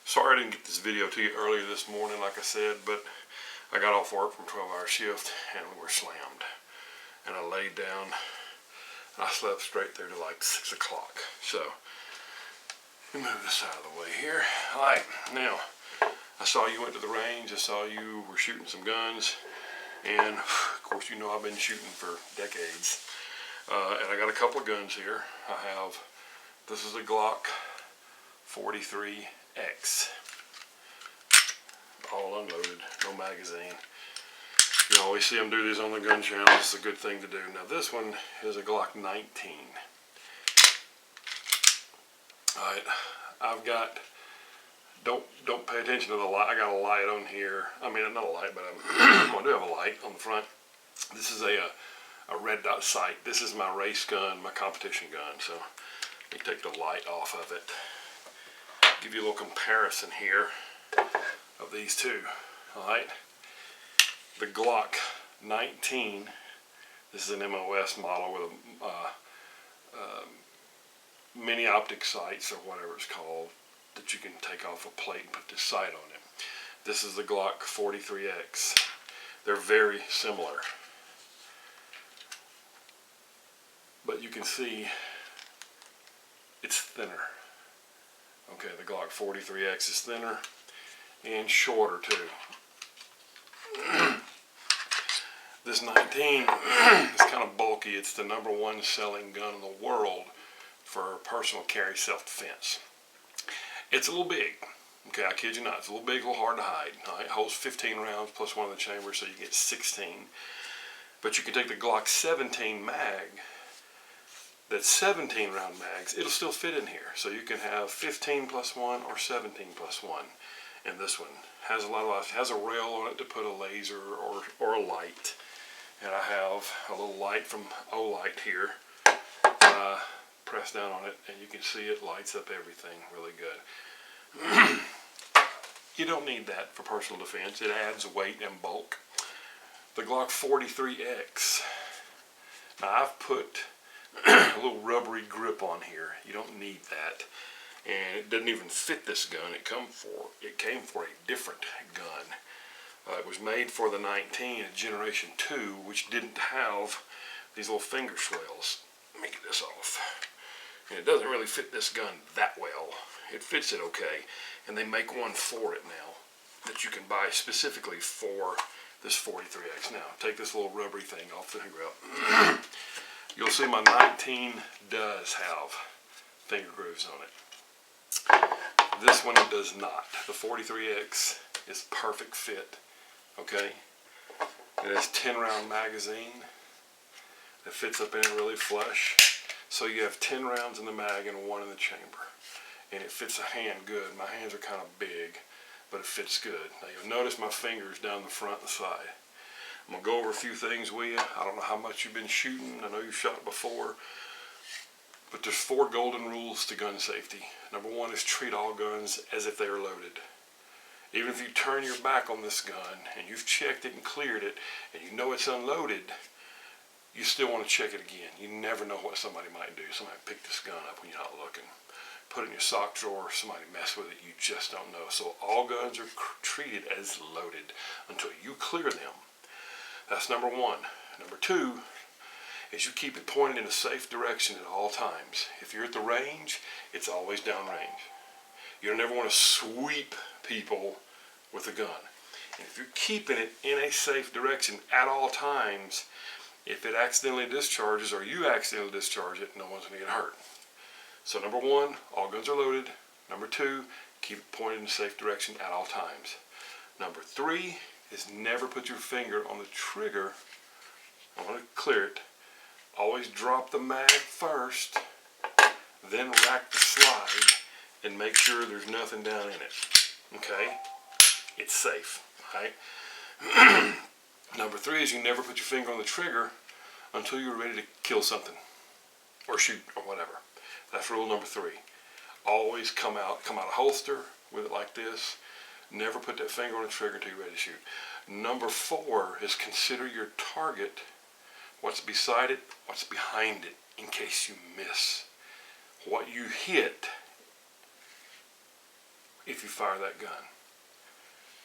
Sorry I didn't get this video to you earlier this morning, like I said, but I got off work from a 12-hour shift and we were slammed. And I laid down, and I slept straight through to like 6 o'clock. So, let me move this out of the way here. Alright, now, I saw you went to the range, I saw you were shooting some guns, and of course you know I've been shooting for decades. And I got a couple of guns here. This is a Glock 43X. All unloaded, no magazine. You always see them do these on the gun channel. It's a good thing to do. Now this one is a Glock 19. Alright, I've got, don't pay attention to the light. I got a light on here. I mean, not a light, but I do have a light on the front. This is a red dot sight. This is my race gun, my competition gun. So let me take the light off of it. Give you a little comparison here of these two. Alright, the Glock 19, this is an MOS model with a mini optic sights or whatever it's called that you can take off a plate and put this sight on it. This is the Glock 43X. They're very similar, but you can see it's thinner. Okay, the Glock 43X is thinner and shorter too. This 19 is kind of bulky. It's the #1 selling gun in the world for personal carry self-defense. It's a little big. Okay, I kid you not. It's a little big, a little hard to hide. All right, it holds 15 rounds plus one in the chamber, so you get 16. But you can take the Glock 17 mag. That's 17 round mags. It'll still fit in here. So you can have 15 plus one or 17 plus one. And this one has a lot of life. It has a rail on it to put a laser or a light. And I have a little light from Olight here. Press down on it and you can see it lights up everything really good. You don't need that for personal defense. It adds weight and bulk. The Glock 43X. Now I've put a little rubbery grip on here. You don't need that. And it doesn't even fit this gun. It came for a different gun. It was made for the 19, a Generation 2, which didn't have these little finger swells. Let me get this off. And it doesn't really fit this gun that well. It fits it okay. And they make one for it now that you can buy specifically for this 43X. Now, take this little rubbery thing off the finger out. You'll see my 19 does have finger grooves on it. This one does not. The 43X is perfect fit. Okay? It has 10 round magazine that fits up in it really flush. So you have 10 rounds in the mag and 1 in the chamber. And it fits a hand good. My hands are kind of big, but it fits good. Now you'll notice my fingers down the front and the side. I'm going to go over a few things with you. I don't know how much you've been shooting. I know you've shot before. But there's 4 golden rules to gun safety. #1 is treat all guns as if they are loaded. Even if you turn your back on this gun and you've checked it and cleared it and you know it's unloaded, you still want to check it again. You never know what somebody might do. Somebody pick this gun up when you're not looking. Put it in your sock drawer, somebody mess with it, you just don't know. So all guns are treated as loaded until you clear them. That's #1. #2 is you keep it pointed in a safe direction at all times. If you're at the range, it's always downrange. You don't ever want to sweep people with a gun. And if you're keeping it in a safe direction at all times, if it accidentally discharges or you accidentally discharge it, no one's going to get hurt. So #1, all guns are loaded. #2, keep it pointed in a safe direction at all times. #3 is never put your finger on the trigger. I want to clear it. Always drop the mag first, then rack the slide and make sure there's nothing down in it. Okay? It's safe. Right? #3 is you never put your finger on the trigger until you're ready to kill something or shoot or whatever. That's rule #3. Always come out of holster with it like this. Never put that finger on the trigger until you're ready to shoot. #4 is consider your target, what's beside it, what's behind it, in case you miss. What you hit if you fire that gun.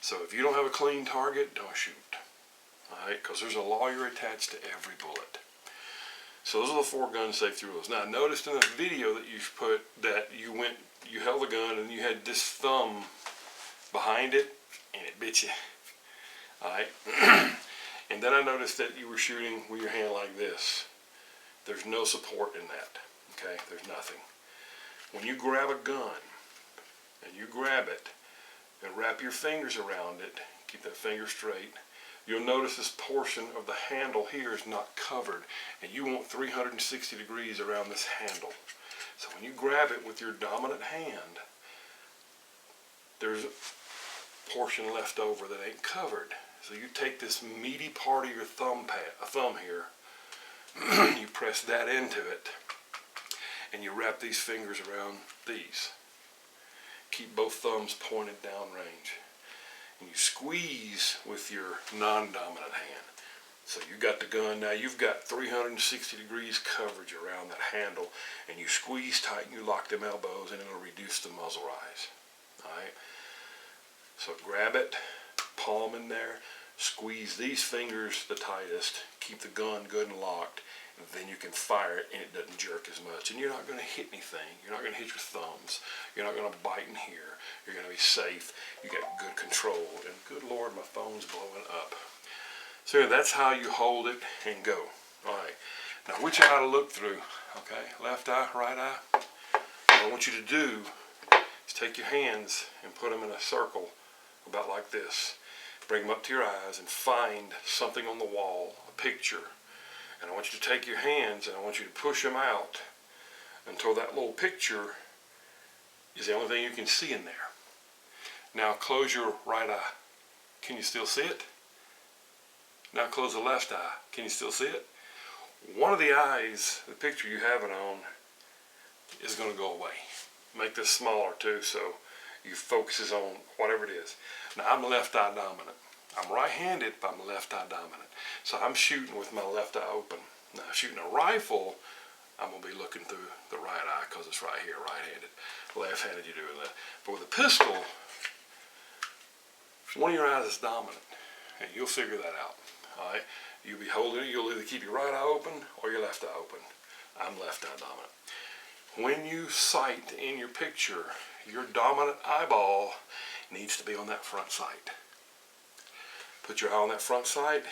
So if you don't have a clean target, don't shoot. Alright, because there's a lawyer attached to every bullet. So those are the 4 gun safety rules. Now I noticed in the video that you put that you held the gun and you had this thumb behind it and it bit you. Alright. And then I noticed that you were shooting with your hand like this. There's no support in that. Okay, there's nothing. When you grab a gun and you grab it and wrap your fingers around it, keep that finger straight, you'll notice this portion of the handle here is not covered, and you want 360 degrees around this handle. So when you grab it with your dominant hand, there's a portion left over that ain't covered. So you take this meaty part of your thumb here, you press that into it, and you wrap these fingers around these. Keep both thumbs pointed downrange. And you squeeze with your non-dominant hand. So you got the gun, now you've got 360 degrees coverage around that handle, and you squeeze tight and you lock them elbows and it'll reduce the muzzle rise. Alright? So grab it, palm in there, squeeze these fingers the tightest, keep the gun good and locked, and then you can fire it and it doesn't jerk as much. And you're not going to hit anything. You're not going to hit your thumbs. You're not going to bite in here. You're going to be safe. You got good control. And good Lord, my phone's blowing up. So that's how you hold it and go. Alright. Now which eye to look through. Okay. Left eye, right eye. What I want you to do is take your hands and put them in a circle about like this. Bring them up to your eyes and find something on the wall, a picture. And I want you to take your hands and I want you to push them out until that little picture is the only thing you can see in there. Now close your right eye. Can you still see it? Now close the left eye. Can you still see it? One of the eyes, the picture you have it on, is going to go away. Make this smaller too so you focuses on whatever it is. Now I'm left eye dominant. I'm right-handed, but I'm left eye dominant. So I'm shooting with my left eye open. Now shooting a rifle, I'm going to be looking through the right eye because it's right here, right-handed. Left-handed, you're doing that. But with a pistol, one of your eyes is dominant, and you'll figure that out. All right? You'll be holding it. You'll either keep your right eye open or your left eye open. I'm left eye dominant. When you sight in your picture, your dominant eyeball needs to be on that front sight. Put your eye on that front sight,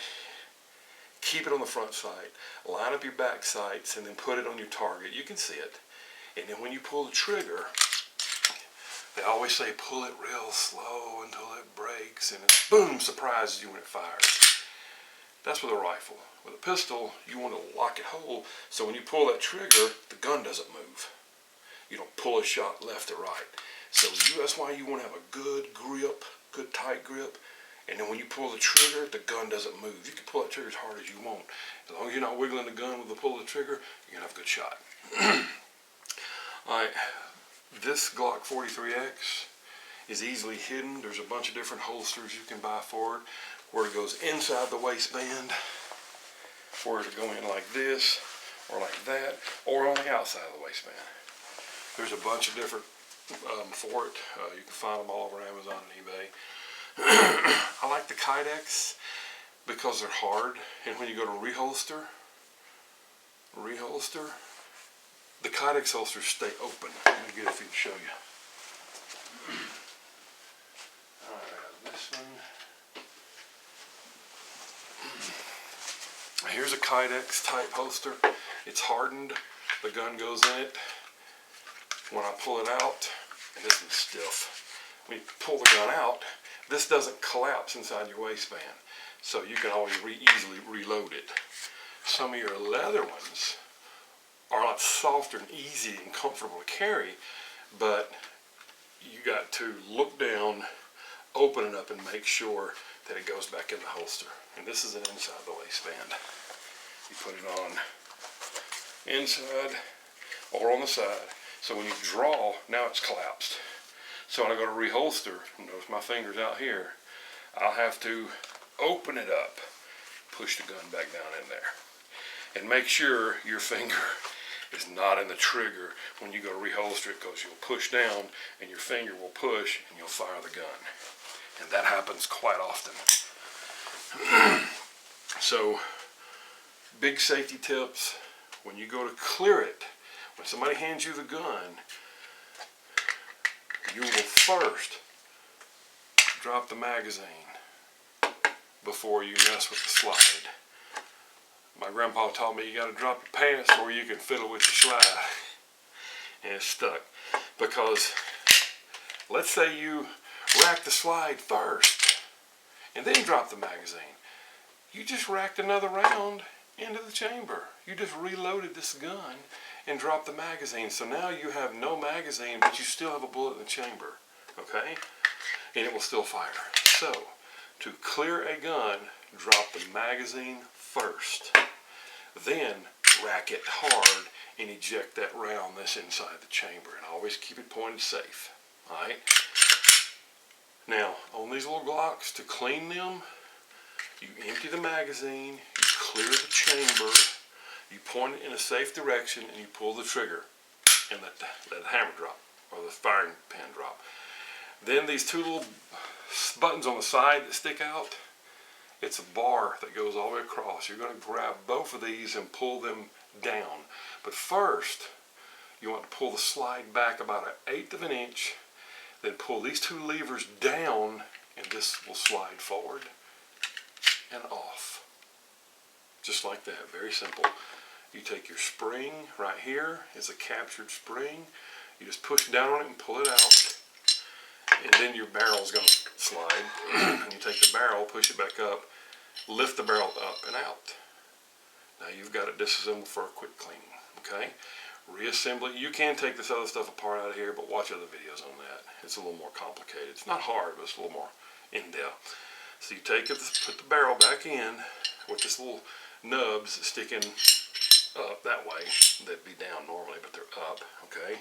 keep it on the front sight, line up your back sights, and then put it on your target. You can see it. And then when you pull the trigger, they always say pull it real slow until it breaks, and it boom, surprises you when it fires. That's with a rifle. With a pistol, you want to lock it whole, so when you pull that trigger, the gun doesn't move. You don't pull a shot left or right. So that's why you want to have a good grip, good tight grip. And then when you pull the trigger, the gun doesn't move. You can pull that trigger as hard as you want. As long as you're not wiggling the gun with the pull of the trigger, you're going to have a good shot. Alright, this Glock 43X is easily hidden. There's a bunch of different holsters you can buy for it, where it goes inside the waistband, where it'll go in like this, or like that, or on the outside of the waistband. There's a bunch of different for it. You can find them all over Amazon and eBay. I like the Kydex because they're hard, and when you go to reholster, the Kydex holsters stay open. Let me get it if I can show you. Alright, this one. Here's a Kydex type holster. It's hardened. The gun goes in it. When I pull it out, and this is stiff. When you pull the gun out, this doesn't collapse inside your waistband, so you can always easily reload it. Some of your leather ones are a lot softer and easy and comfortable to carry, but you got to look down, open it up, and make sure that it goes back in the holster. And this is an inside the waistband. You put it on inside or on the side, so when you draw, now it's collapsed. So when I go to reholster, notice my finger's out here, I'll have to open it up, push the gun back down in there, and make sure your finger is not in the trigger when you go to reholster it, because you'll push down and your finger will push and you'll fire the gun. And that happens quite often. So, big safety tips: when you go to clear it, when somebody hands you the gun, you will first drop the magazine before you mess with the slide. My grandpa taught me you got to drop your pants before you can fiddle with your slide. And it's stuck. Because let's say you rack the slide first and then drop the magazine. You just racked another round into the chamber. You just reloaded this gun and dropped the magazine. So now you have no magazine, but you still have a bullet in the chamber. Okay? And it will still fire. So, to clear a gun, drop the magazine first. Then rack it hard and eject that round that's inside the chamber. And always keep it pointed safe. Alright? Now, on these little Glocks, to clean them, you empty the magazine, you clear the chamber, you point it in a safe direction, and you pull the trigger and let the hammer drop, or the firing pin drop. Then these two little buttons on the side that stick out, it's a bar that goes all the way across. You're going to grab both of these and pull them down. But first, you want to pull the slide back about 1/8 of an inch, then pull these two levers down, and this will slide forward and off. Just like that, very simple. You take your spring right here, it's a captured spring. You just push down on it and pull it out. And then your barrel is going to slide. And you take the barrel, push it back up, lift the barrel up and out. Now you've got it disassembled for a quick cleaning. Okay? Reassembly. You can take this other stuff apart out of here, but watch other videos on that. It's a little more complicated. It's not hard, but it's a little more in-depth. So you take it, put the barrel back in with this little nubs sticking up that way. They'd be down normally, but they're up. Okay?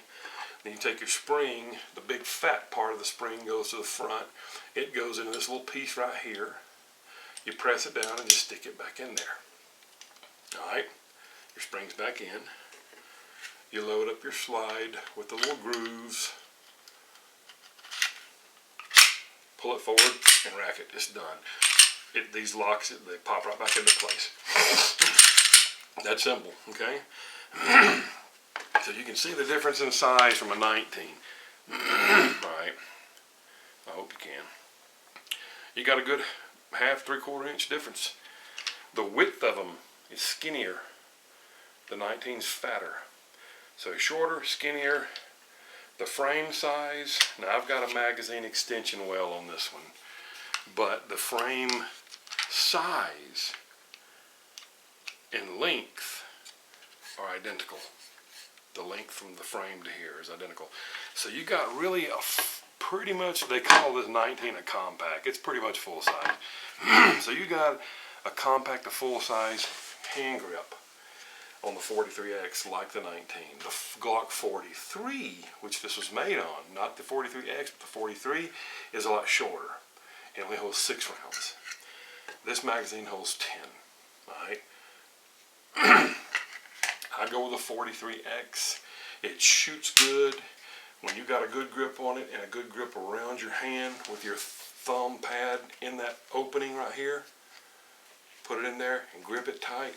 Then you take your spring, the big fat part of the spring goes to the front. It goes into this little piece right here. You press it down and just stick it back in there. Alright, your spring's back in. You load up your slide with the little grooves. Pull it forward and rack it. It's done. These locks, they pop right back into place. That's simple, okay? So you can see the difference in size from a 19. Alright. I hope you can. You got a good 1/2, 3/4 inch difference. The width of them is skinnier. The 19's fatter. So shorter, skinnier. The frame size, now I've got a magazine extension well on this one. But the frame size and length are identical. The length from the frame to here is identical. So you got really a pretty much, they call this 19 a compact. It's pretty much full size. So you got a compact to full size hand grip on the 43X like the 19. The Glock 43, which this was made on, not the 43X, but the 43, is a lot shorter. It only holds 6 rounds. This magazine holds 10. Alright? I go with a 43X. It shoots good. When you got a good grip on it and a good grip around your hand with your thumb pad in that opening right here, put it in there and grip it tight.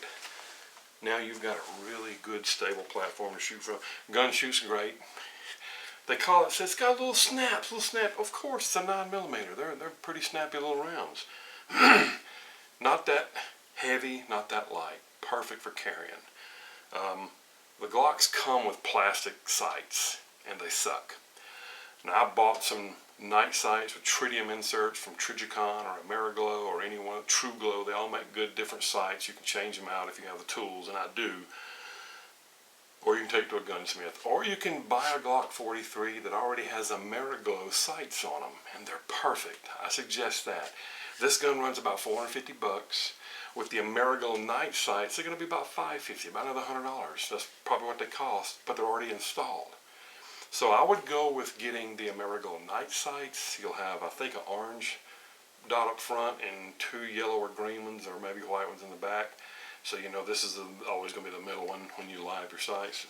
Now you've got a really good stable platform to shoot from. Gun shoots great. They call it, it's got little snaps, Of course, it's a 9mm. They're pretty snappy little rounds. Not that heavy, not that light. Perfect for carrying. The Glocks come with plastic sights, and they suck. Now I bought some night sights with tritium inserts from Trigicon or Ameriglow or anyone, True Glow. They all make good different sights. You can change them out if you have the tools, and I do. Or you can take it to a gunsmith. Or you can buy a Glock 43 that already has Ameriglow sights on them, and they're perfect. I suggest that. This gun runs about $450. With the Ameriglow night sights, they're going to be about $550, about another $100. That's probably what they cost, but they're already installed. So I would go with getting the Ameriglow night sights. You'll have, I think, an orange dot up front and 2 yellow or green ones, or maybe white ones in the back. So you know this is always going to be the middle one when you line up your sights.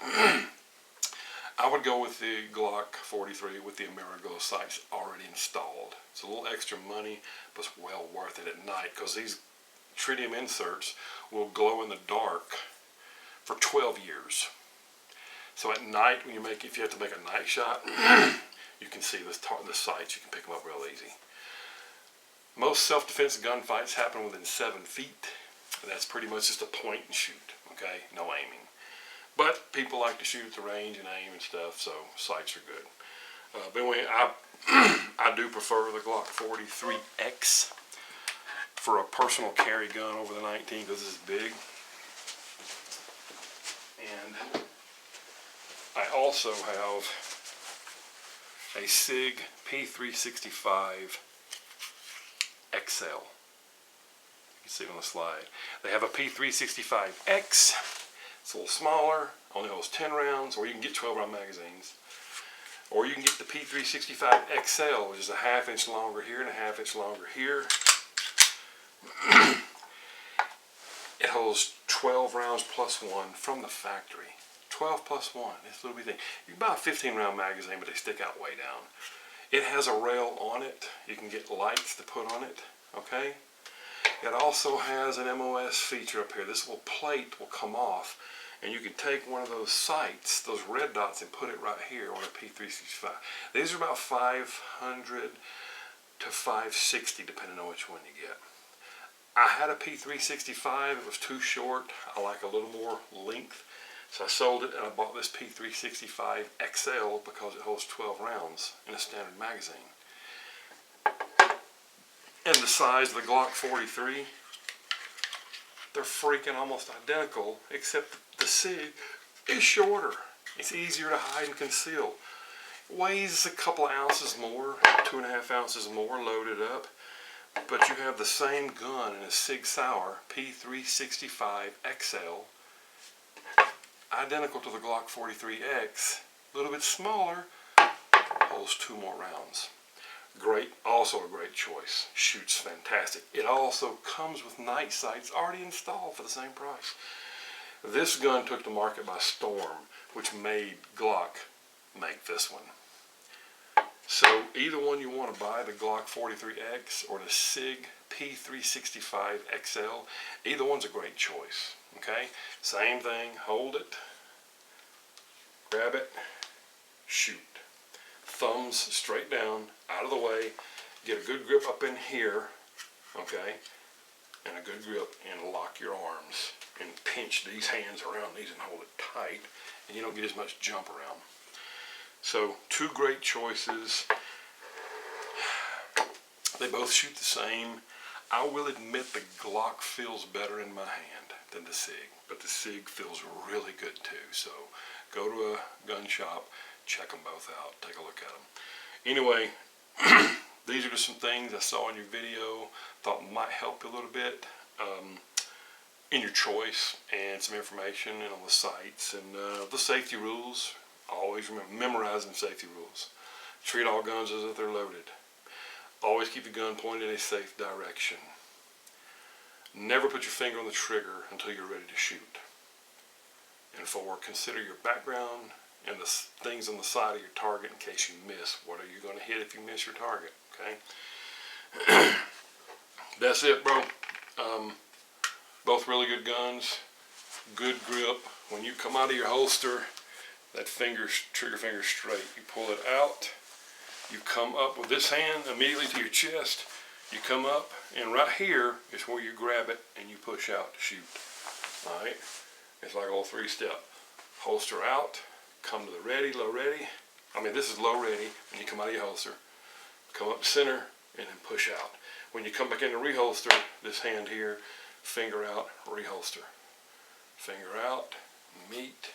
I would go with the Glock 43 with the AmeriGlow sights already installed. It's a little extra money, but it's well worth it at night because these tritium inserts will glow in the dark for 12 years. So at night, when if you have to make a night shot, you can see the sights. You can pick them up real easy. Most self-defense gunfights happen within 7 feet. That's pretty much just a point and shoot. Okay, no aiming. But people like to shoot at the range and aim and stuff, so sights are good. But anyway, I do prefer the Glock 43X for a personal carry gun over the 19 because this is big. And I also have a Sig P365 XL. You can see it on the slide. They have a P365X. It's a little smaller, only holds 10 rounds, or you can get 12-round magazines. Or you can get the P365 XL, which is a ½ inch longer here and a ½ inch longer here. It holds 12 rounds plus 1 from the factory. 12 plus 1, this little bitty thing. You can buy a 15-round magazine, but they stick out way down. It has a rail on it. You can get lights to put on it, okay? It also has an MOS feature up here. This little plate will come off, and you can take one of those sights, those red dots, and put it right here on a P365. These are about 500 to 560, depending on which one you get. I had a P365. It was too short. I like a little more length, so I sold it, and I bought this P365 XL because it holds 12 rounds in a standard magazine. And the size of the Glock 43, they're freaking almost identical, except the Sig is shorter. It's easier to hide and conceal. It weighs a couple of ounces more, 2.5 ounces more loaded up, but you have the same gun in a Sig Sauer P365 XL, identical to the Glock 43X, a little bit smaller, holds 2 more rounds. Great, also a great choice. Shoots fantastic. It also comes with night sights already installed for the same price. This gun took the market by storm, which made Glock make this one. So either one you want to buy, the Glock 43X or the Sig P365 XL, either one's a great choice. Okay, same thing. Hold it, grab it, shoot. Thumbs straight down, out of the way, get a good grip up in here, okay, and a good grip, and lock your arms and pinch these hands around these and hold it tight, and you don't get as much jump around. So 2 great choices. They both shoot the same. I will admit the Glock feels better in my hand than the Sig, but the Sig feels really good too. So go to a gun shop, check them both out, take a look at them. Anyway, these are just some things I saw in your video, thought might help you a little bit in your choice, and some information and on the sights and the safety rules. Always remember, memorize them safety rules. Treat all guns as if they're loaded. Always keep the gun pointed in a safe direction. Never put your finger on the trigger until you're ready to shoot. And 4, consider your background and the things on the side of your target in case you miss. What are you going to hit if you miss your target? Okay. That's it, bro. Both really good guns. Good grip. When you come out of your holster, that trigger finger straight. You pull it out. You come up with this hand immediately to your chest. You come up, and right here is where you grab it and you push out to shoot. All right. It's like a little 3-step. Holster out. Come to the ready, low ready. I mean, this is low ready when you come out of your holster. Come up center and then push out. When you come back in to reholster, this hand here, finger out, reholster. Finger out, meet,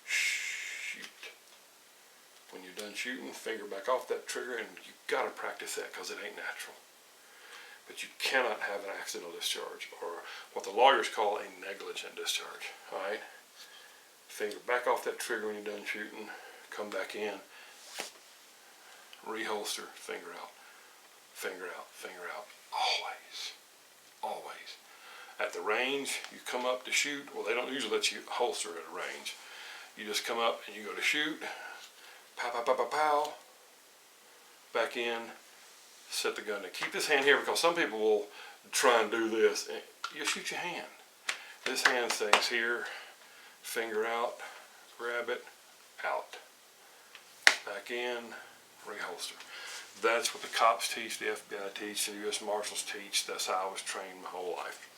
shoot. When you're done shooting, finger back off that trigger, and you gotta practice that because it ain't natural. But you cannot have an accidental discharge, or what the lawyers call a negligent discharge. All right. Finger back off that trigger when you're done shooting, come back in, reholster, finger out, finger out, finger out, always, always. At the range, you come up to shoot. Well, they don't usually let you holster at a range. You just come up and you go to shoot. Pow, pow, pow, pow, pow. Back in. Set the gun. Now keep this hand here because some people will try and do this. And you shoot your hand. This hand stays here. Finger out. Grab it. Out. Back in. Reholster. That's what the cops teach, the FBI teach, the U.S. Marshals teach. That's how I was trained my whole life.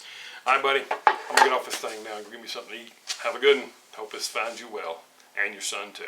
All right, buddy. I'm going to get off this thing now and give me something to eat. Have a good one. Hope this finds you well. And your son, too.